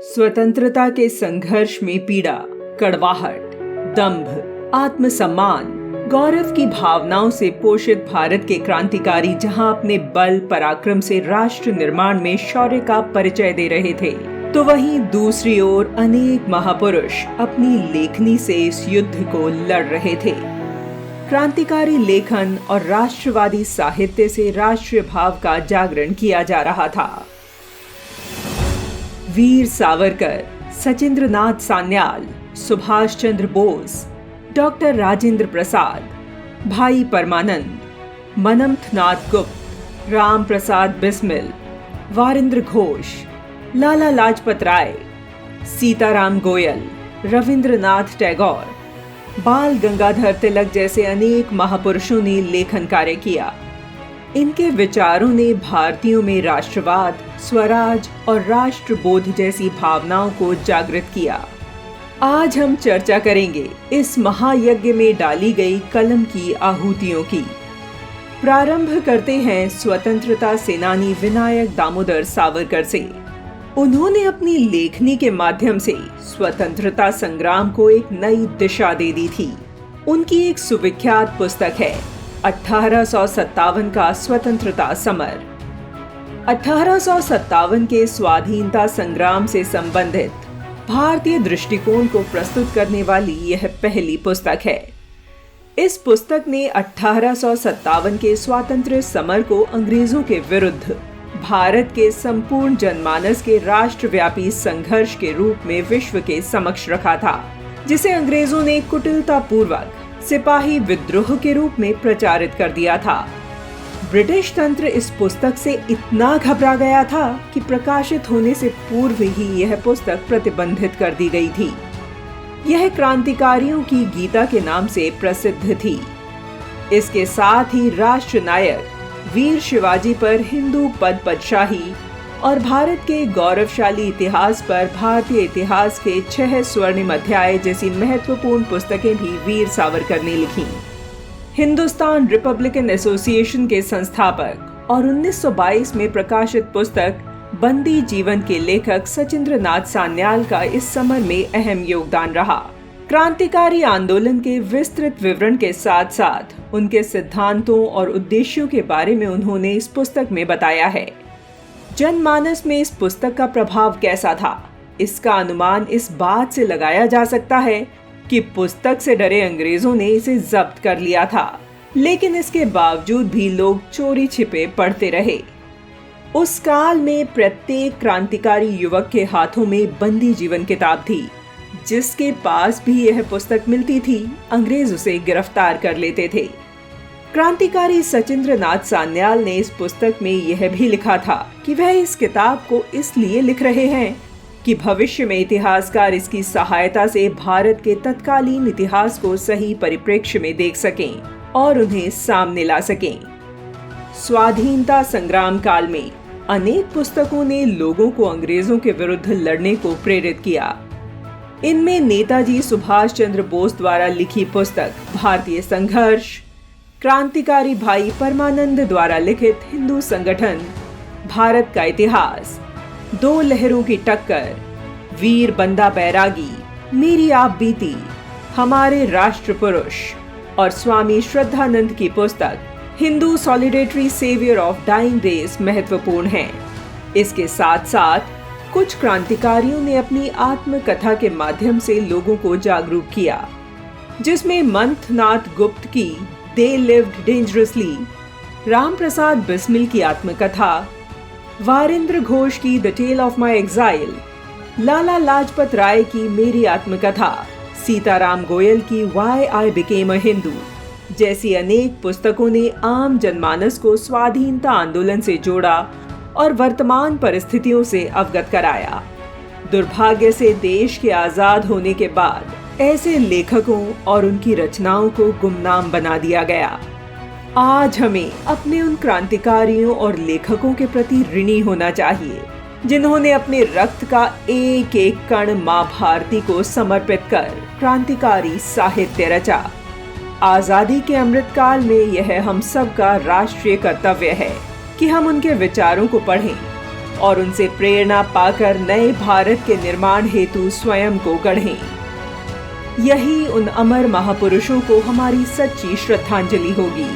स्वतंत्रता के संघर्ष में पीड़ा, कड़वाहट, दंभ, आत्मसम्मान, गौरव की भावनाओं से पोषित भारत के क्रांतिकारी जहां अपने बल पराक्रम से राष्ट्र निर्माण में शौर्य का परिचय दे रहे थे, तो वहीं दूसरी ओर अनेक महापुरुष अपनी लेखनी से इस युद्ध को लड़ रहे थे। क्रांतिकारी लेखन और राष्ट्रवादी साहित्य से राष्ट्रीय भाव का जागरण किया जा रहा था। वीर सावरकर, सचिंद्रनाथ सान्याल, सुभाष चंद्र बोस, डॉक्टर राजेंद्र प्रसाद, भाई परमानंद, मनमथनाथ गुप्त, राम प्रसाद बिस्मिल, वारिंद्र घोष, लाला लाजपत राय, सीताराम गोयल, रविंद्रनाथ टैगोर, बाल गंगाधर तिलक जैसे अनेक महापुरुषों ने लेखन कार्य किया। इनके विचारों ने भारतीयों में राष्ट्रवाद, स्वराज और राष्ट्रबोध जैसी भावनाओं को जागृत किया। आज हम चर्चा करेंगे इस महायज्ञ में डाली गई कलम की आहुतियों की। प्रारंभ करते हैं स्वतंत्रता सेनानी विनायक दामोदर सावरकर से। उन्होंने अपनी लेखनी के माध्यम से स्वतंत्रता संग्राम को एक नई दिशा दे दी थी। उनकी एक सुविख्यात पुस्तक है 1857 का स्वतंत्रता समर। 1857 के स्वाधीनता संग्राम से संबंधित भारतीय दृष्टिकोण को प्रस्तुत करने वाली यह पहली पुस्तक है। इस पुस्तक ने 1857 के स्वातंत्र्य समर को अंग्रेजों के विरुद्ध भारत के संपूर्ण जनमानस के राष्ट्रव्यापी संघर्ष के रूप में विश्व के समक्ष रखा था, जिसे अंग्रेजों ने कुटिलतापूर्वक सिपाही विद्रोह के रूप में प्रचारित कर दिया था। ब्रिटिश तंत्र इस पुस्तक से इतना घबरा गया था कि प्रकाशित होने से पूर्व ही यह पुस्तक प्रतिबंधित कर दी गई थी। यह क्रांतिकारियों की गीता के नाम से प्रसिद्ध थी। इसके साथ ही राष्ट्र नायक वीर शिवाजी पर हिंदू पदशाही और भारत के गौरवशाली इतिहास पर भारतीय इतिहास के 6 स्वर्णिम अध्याय जैसी महत्वपूर्ण पुस्तकें भी वीर सावरकर ने लिखी। हिंदुस्तान रिपब्लिकन एसोसिएशन के संस्थापक और 1922 में प्रकाशित पुस्तक बंदी जीवन के लेखक सचिंद्रनाथ सान्याल का इस समर में अहम योगदान रहा। क्रांतिकारी आंदोलन के विस्तृत विवरण के साथ साथ उनके सिद्धांतों और उद्देश्यों के बारे में उन्होंने इस पुस्तक में बताया है। जनमानस में इस पुस्तक का प्रभाव कैसा था, इसका अनुमान इस बात से लगाया जा सकता है कि पुस्तक से डरे अंग्रेजों ने इसे जब्त कर लिया था, लेकिन इसके बावजूद भी लोग चोरी छिपे पढ़ते रहे। उस काल में प्रत्येक क्रांतिकारी युवक के हाथों में बंदी जीवन किताब थी। जिसके पास भी यह पुस्तक मिलती थी, अंग्रेज उसे गिरफ्तार कर लेते थे। क्रांतिकारी सचिंद्रनाथ सान्याल ने इस पुस्तक में यह भी लिखा था कि वह इस किताब को इसलिए लिख रहे हैं कि भविष्य में इतिहासकार इसकी सहायता से भारत के तत्कालीन इतिहास को सही परिप्रेक्ष्य में देख सकें और उन्हें सामने ला सकें। स्वाधीनता संग्राम काल में अनेक पुस्तकों ने लोगों को अंग्रेजों के विरुद्ध लड़ने को प्रेरित किया। इनमें नेताजी सुभाष चंद्र बोस द्वारा लिखी पुस्तक भारतीय संघर्ष, क्रांतिकारी भाई परमानंद द्वारा लिखित हिंदू संगठन, भारत का इतिहास, 2 लहरों की टक्कर, वीर बंदा बैरागी, मेरी आप बीती, हमारे राष्ट्र पुरुष और स्वामी श्रद्धानंद की पुस्तक Hindu solidarity saviour of dying days महत्वपूर्ण है। इसके साथ साथ कुछ क्रांतिकारियों ने अपनी आत्मकथा के माध्यम से लोगों को जागरूक किया, जिसमें मनमथनाथ गुप्त की they lived dangerously, Ram Prasad Bismil की आत्मकथा, वारिंद्र घोष की the tale of my exile, Lala Lajpat Rai की मेरी आत्मकथा, सीताराम गोयल की why I became a Hindu जैसी अनेक पुस्तकों ने आम जनमानस को स्वाधीनता आंदोलन से जोड़ा और वर्तमान परिस्थितियों से अवगत कराया। दुर्भाग्य से देश के आजाद होने के बाद ऐसे लेखकों और उनकी रचनाओं को गुमनाम बना दिया गया। आज हमें अपने उन क्रांतिकारियों और लेखकों के प्रति ऋणी होना चाहिए, जिन्होंने अपने रक्त का एक एक कण मां भारती को समर्पित कर क्रांतिकारी साहित्य रचा। आजादी के अमृतकाल में यह हम सबका राष्ट्रीय कर्तव्य है कि हम उनके विचारों को पढ़ें और उनसे प्रेरणा पाकर नए भारत के निर्माण हेतु स्वयं को गढ़ें। यही उन अमर महापुरुषों को हमारी सच्ची श्रद्धांजलि होगी।